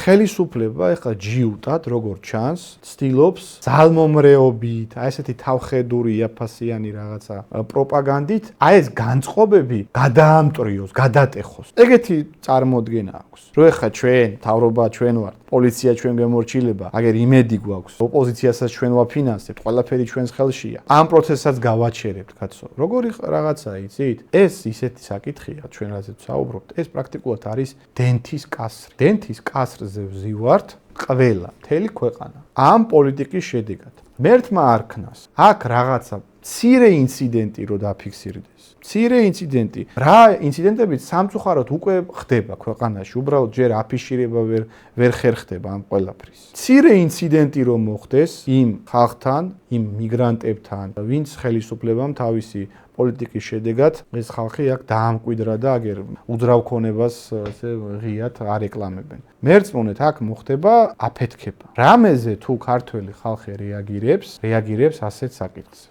ხელისუფლება ეხლა ჯიუტად, როგორც ჩანს, ცდილობს ძალმომრეობით, ესეთი თავხედური იაფასიანი რაღაცა პროპაგანდით, ეს განწყობები გადაამტრიოს, გადატეხოს. ეგეთი წარმოდგენა აქვს. რომ ეხლა ჩვენ, მთავრობა ჩვენ ვართ, პოლიცია ჩვენ გემორჩილება, აგერ იმედი გვაქვს, ოპოზიციასაც ჩვენ ვაფინანსებთ, ყველაფერი ჩვენს ხელშია. ამ პროცესსაც გავაჩერებთ, კაცო. როგორი რაღაცაა, იცით? ეს ისეთი საკითხია, ჩვენ რაზეც საუბრობთ, ეს პრაქტიკულად არის დენთის კასრი. დენთის კასრზე ვზივართ ყველა, მთელი ქვეყანა. ამ პოლიტიკის შედეგად. მერთმა არქნას, აქ რაღაცა მცირე ინციდენტი რო დაფიქსირდეს. მცირე ინციდენტი. რა ინციდენტებით სამწუხაროდ უკვე ხდება ქვეყანაში, უბრალოდ ჯერ აფიშირება ვერ ხერხდება ამ ყველაფრის. მცირე ინციდენტი რომ მოხდეს იმ ხალხთან, იმ მიგრანტებთან, ვინც ხელისუფლებამ თავისი პოლიტიკის შედეგად ეს ხალხი აქ დაამკვიდრა და აგერ უძრავ ქონებას ესე ღიად არეკლამებენ. მერწმუნეთ აქ მოხდება აფეთქება. რამეზე თუ ქართველი ხალხი რეაგირებს ასეთ საკითხზე.